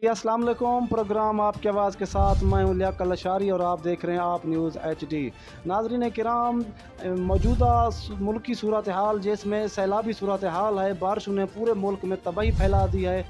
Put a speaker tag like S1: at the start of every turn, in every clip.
S1: जी अस्सलाम वालेकुम। प्रोग्राम आपकी आवाज़ के साथ मैं हूं लियाकत अशआरी और आप देख रहे हैं आप न्यूज़ HD। नाज़रीन किराम, मौजूदा मुल्क की सूरत हाल जिसमें सैलाबी सूरत हाल है, बारिशों ने पूरे मुल्क में तबाही फैला दी है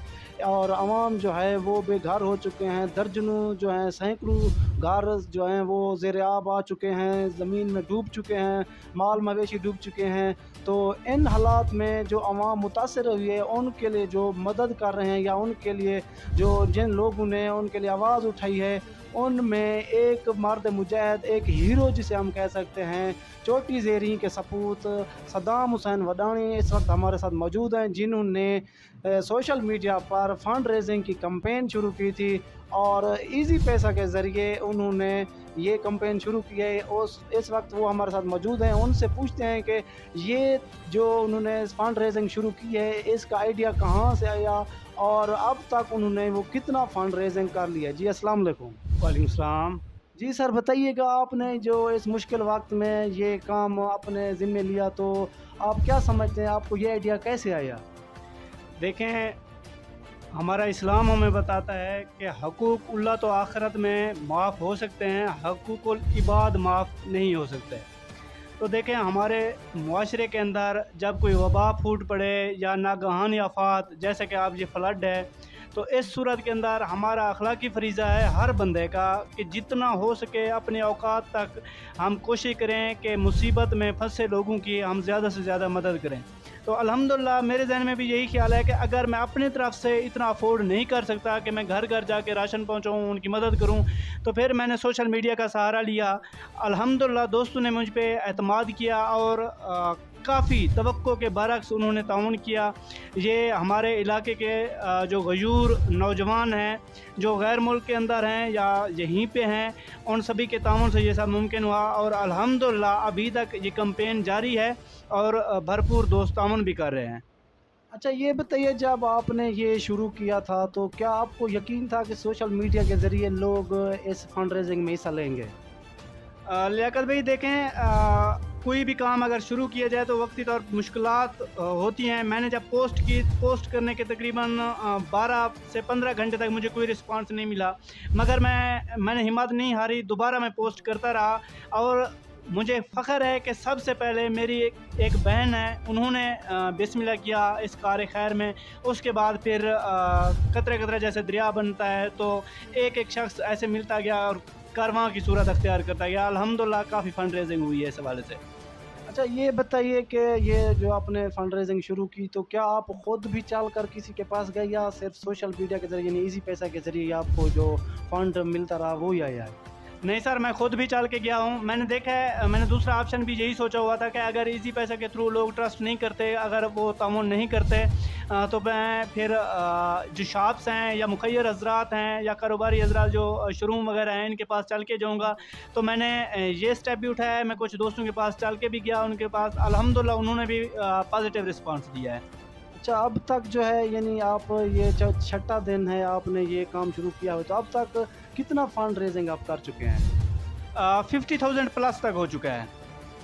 S1: और आवाम जो है वो बेघर हो चुके हैं। दर्जनों जो हैं सैकड़ों घर जो हैं वो ज़ेर आब आ चुके हैं, ज़मीन में डूब चुके हैं, माल मवेशी डूब चुके हैं। तो इन हालात में जो आवाम मुतासर हुई है उनके लिए जो मदद कर रहे हैं या उनके लिए जो जिन लोगों ने उनके लिए आवाज़ उठाई है, उनमें एक मर्द मुजाहिद, एक हीरो जिसे हम कह सकते हैं, चोटी ज़ेरी के सपूत सद्दाम हुसैन वडानी इस वक्त हमारे साथ मौजूद हैं, जिन्होंने सोशल मीडिया पर फंड रेजिंग की कैंपेन शुरू की थी और इजी पैसा के ज़रिए उन्होंने ये कैंपेन शुरू की है। उस इस वक्त वो हमारे साथ मौजूद हैं, उनसे पूछते हैं कि ये जो उन्होंने फंड रेजिंग शुरू की है, इसका आइडिया कहाँ से आया और अब तक उन्होंने वो कितना फंड रेजिंग कर लिया। जी अस्सलाम वालेकुम।
S2: वालेकुम सलाम।
S1: जी सर, बताइएगा आपने जो इस मुश्किल वक्त में ये काम अपने ज़िम्मे लिया, तो आप क्या समझते हैं, आपको ये आइडिया कैसे आया?
S2: देखें, हमारा इस्लाम हमें बताता है कि हकूक़ुल्लाह तो आखिरत में माफ़ हो सकते हैं, हकूक़ुल इबाद माफ़ नहीं हो सकते। तो देखें, हमारे मुआशरे के अंदर जब कोई वबा फूट पड़े या नागहानी आफ़ात, जैसे कि अब ये फ्लड है, तो इस सूरत के अंदर हमारा अखलाकी फ़रीज़ा है हर बंदे का कि जितना हो सके अपने औकात तक हम कोशिश करें कि मुसीबत में फंसे लोगों की हम ज़्यादा से ज़्यादा मदद करें। तो अल्हम्दुलिल्लाह मेरे ज़हन में भी यही ख़्याल है कि अगर मैं अपनी तरफ से इतना अफ़ोर्ड नहीं कर सकता कि मैं घर घर जाके राशन पहुँचाऊँ, उनकी मदद करूँ, तो फिर मैंने सोशल मीडिया का सहारा लिया। अल्हम्दुलिल्लाह दोस्तों ने मुझ पे एतमाद किया और काफ़ी तवक्को के बरक्स उन्होंने ताउन किया। ये हमारे इलाके के जो गयूर नौजवान हैं, जो गैर मुल्क के अंदर हैं या यहीं पे हैं, उन सभी के ताउन से ये सब मुमकिन हुआ और अल्हम्दुलिल्लाह अभी तक ये कैंपेन जारी है और भरपूर दोस्त ताउन भी कर रहे हैं।
S1: अच्छा, ये बताइए, जब आपने ये शुरू किया था तो क्या आपको यकीन था कि सोशल मीडिया के ज़रिए लोग इस फंड रेजिंग में हिस्सा लेंगे?
S2: लियाकत भाई देखें, कोई भी काम अगर शुरू किया जाए तो वक्ती तौर पर मुश्किलात होती हैं। मैंने जब पोस्ट करने के तकरीबन 12 से 15 घंटे तक मुझे कोई रिस्पांस नहीं मिला, मगर मैंने हिम्मत नहीं हारी, दोबारा मैं पोस्ट करता रहा और मुझे फ़ख्र है कि सबसे पहले मेरी एक बहन है, उन्होंने बिस्मिल्लाह किया इस कार खैर में। उसके बाद फिर कतरे कतरे जैसे दरिया बनता है, तो एक एक शख्स ऐसे मिलता गया और कारवां की सूरत अख्तियार करता गया। अल्हम्दुलिल्लाह काफ़ी फंड रेजिंग हुई है इस हवाले से।
S1: अच्छा, ये बताइए कि ये जो आपने फंड रेजिंग शुरू की, तो क्या आप खुद भी चल कर किसी के पास गए या सिर्फ सोशल मीडिया के ज़रिए यानी इजी पैसा के ज़रिए आपको जो फंड मिलता रहा वो ही आया है?
S2: नहीं सर, मैं खुद भी चल के गया हूँ। मैंने देखा है, मैंने दूसरा ऑप्शन भी यही सोचा हुआ था कि अगर इजी पैसे के थ्रू लोग ट्रस्ट नहीं करते, अगर वो तामुन नहीं करते, तो मैं फिर जो शॉप्स हैं या मुखैर हजरात हैं या कारोबारी हजरात जो शोरूम वगैरह हैं, इनके पास चल के जाऊँगा। तो मैंने ये स्टेप भी उठाया है। मैं कुछ दोस्तों के पास चल के भी गया, उनके पास अल्हम्दुलिल्लाह उन्होंने भी पॉजिटिव रिस्पॉन्स दिया है।
S1: अच्छा, अब तक जो है यानी आप ये जो छठा दिन है आपने ये काम शुरू किया हो, तो अब तक कितना फंड रेजिंग आप कर चुके हैं?
S2: 50,000 प्लस तक हो चुका है।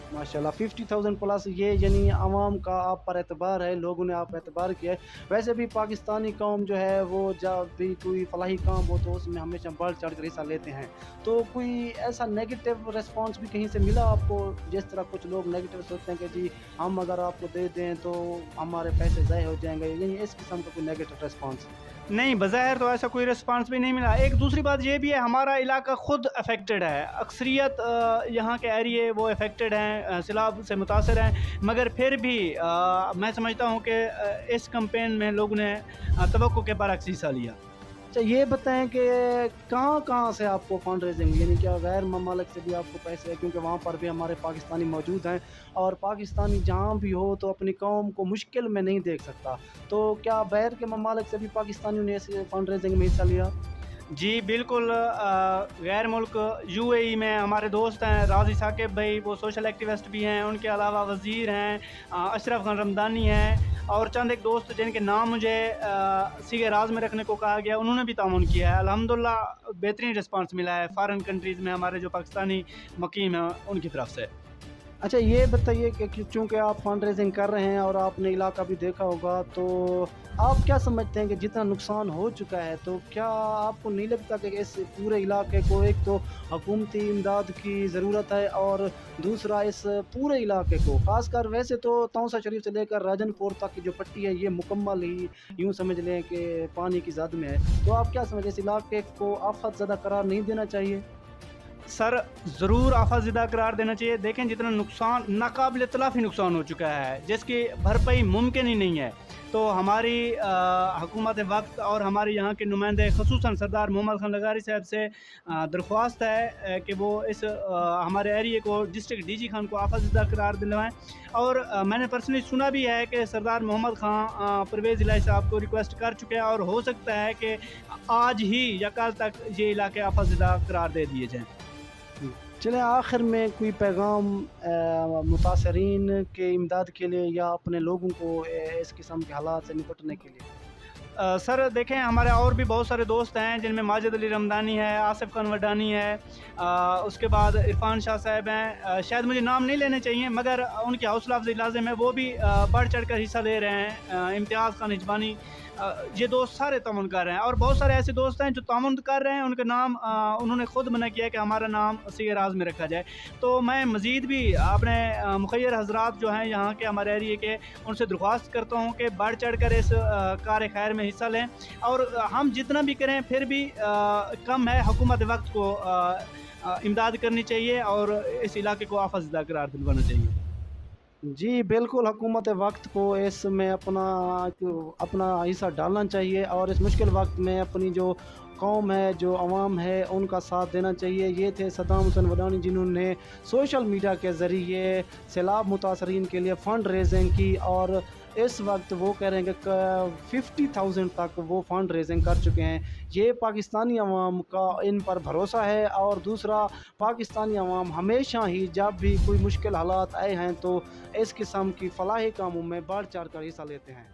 S1: माशाल्लाह, 50,000 प्लस, ये यानी आवाम का आप पर एतबार है, लोगों ने आप पर एतबार किया है। वैसे भी पाकिस्तानी कौम जो है वो जब भी कोई फलाही काम हो तो उसमें हमेशा बढ़ चढ़ कर हिस्सा लेते हैं। तो कोई ऐसा नेगेटिव रिस्पांस भी कहीं से मिला आपको, जिस तरह कुछ लोग नेगेटिव सोचते हैं कि जी हम अगर आपको दे दें तो हमारे पैसे ज़ाय हो जाएंगे, यानी इस किस्म का कोई नेगेटिव रिस्पांस?
S2: नहीं, बज़ाहिर तो ऐसा कोई रिस्पॉन्स भी नहीं मिला। एक दूसरी बात ये भी है, हमारा इलाका ख़ुद अफेक्टेड है। अक्सरियत यहाँ के एरिए वो अफेक्टेड हैं, सैलाब से मुतासर हैं, मगर फिर भी मैं समझता हूँ कि इस कैंपेन में लोगों ने तवक्को के बरअक्स हिस्सा लिया।
S1: अच्छा, ये बताएं कि कहाँ-कहाँ से आपको फंड रेजिंग, यानी क्या गैर ममालिक से भी आपको पैसे हैं? क्योंकि वहाँ पर भी हमारे पाकिस्तानी मौजूद हैं और पाकिस्तानी जहाँ भी हो तो अपनी कौम को मुश्किल में नहीं देख सकता। तो क्या बाहर के ममालिक से भी पाकिस्तानियों ने इस फंड रेजिंग में हिस्सा लिया?
S2: जी बिल्कुल, गैर मुल्क यूएई में हमारे दोस्त हैं राज़ी साकिब भाई, वो सोशल एक्टिविस्ट भी हैं। उनके अलावा वज़ीर हैं, अशरफ खान रमदानी हैं और चंद एक दोस्त जिनके नाम मुझे सीगे राज में रखने को कहा गया, उन्होंने भी तामुन किया है। अल्हम्दुलिल्लाह बेहतरीन रिस्पांस मिला है फ़ॉरेन कंट्रीज़ में हमारे जो पाकिस्तानी मुकीम हैं उनकी तरफ से।
S1: अच्छा ये बताइए कि चूँकि आप फंड रेज़िंग कर रहे हैं और आपने इलाका भी देखा होगा, तो आप क्या समझते हैं कि जितना नुकसान हो चुका है, तो क्या आपको नहीं लगता कि इस पूरे इलाके को एक तो हुकूमती इमदाद की ज़रूरत है और दूसरा इस पूरे इलाके को ख़ासकर वैसे तो तौसा शरीफ से लेकर राजनपुर तक की जो पट्टी है ये मुकम्मल ही यूँ समझ लें कि पानी की ज़द में है। तो आप क्या समझें इस इलाके को आफ़त ज़दा करार नहीं देना चाहिए?
S2: सर ज़रूर आफत ज़दा करार देना चाहिए। देखें जितना नुकसान नाकाबिल तलाफ़ी नुकसान हो चुका है जिसकी भरपाई मुमकिन ही नहीं है, तो हमारी हुकूमत वक्त और हमारे यहाँ के नुमाइंदे ख़ुसूसन सरदार मोहम्मद खान लगारी साहब से दरख्वास्त है कि वो इस हमारे एरिए को डिस्ट्रिक्ट डीजी खान को आफत ज़दा करार दिलवाएँ। और मैंने पर्सनली सुना भी है कि सरदार मोहम्मद खान परवेज़ इलाही साहब को रिक्वेस्ट कर चुके हैं और हो सकता है कि आज ही या कल तक ये इलाके आफत ज़दा करार दे दिए जाएँ।
S1: चलें आखिर में कोई पैगाम मुतासरीन के इमदाद के लिए या अपने लोगों को इस किस्म के हालात से निपटने के लिए?
S2: सर देखें हमारे और भी बहुत सारे दोस्त हैं जिनमें माजिद अली रमदानी है, आसिफ खान वडानी है, उसके बाद इरफान शाह साहब हैं, शायद मुझे नाम नहीं लेने चाहिए मगर उनकी हौसला अफजाई लाज़िम है, वो भी बढ़ चढ़ कर हिस्सा ले रहे हैं। इम्तियाज़ खान हिजबानी, ये दोस्त सारे तामुन कर रहे हैं और बहुत सारे ऐसे दोस्त हैं जो तामुन कर रहे हैं, उनका नाम उन्होंने ख़ुद मना किया कि हमारा नाम सी राज में रखा जाए। तो मैं मज़ीद भी अपने मुखय्यर हज़रात जो हैं यहाँ के हमारे एरिए के, उनसे दरख्वास्त करता हूँ कि बढ़ चढ़ कर इस कार खैर में हिस्सा लें और हम जितना भी करें फिर भी कम है। हुकूमत वक्त को इमदाद करनी चाहिए और इस इलाके को आफत ज़दा करार दिलवाना चाहिए।
S1: जी, बिल्कुल हुकूमत वक्त को इसमें अपना हिस्सा डालना चाहिए और इस मुश्किल वक्त में अपनी जो कौम है, जो अवाम है, उनका साथ देना चाहिए। ये थे सद्दाम हुसैन वडानी जिन्होंने सोशल मीडिया के ज़रिए सैलाब मुतासरीन के लिए फ़ंड रेज़िंग की और इस वक्त वो कह रहे हैं कि 50,000 तक वो फ़ंड रेज़िंग कर चुके हैं। ये पाकिस्तानी अवाम का इन पर भरोसा है और दूसरा पाकिस्तानी अवाम हमेशा ही जब भी कोई मुश्किल हालात आए हैं तो इस किस्म की फलाही कामों में बढ़ चढ़ कर हिस्सा लेते हैं।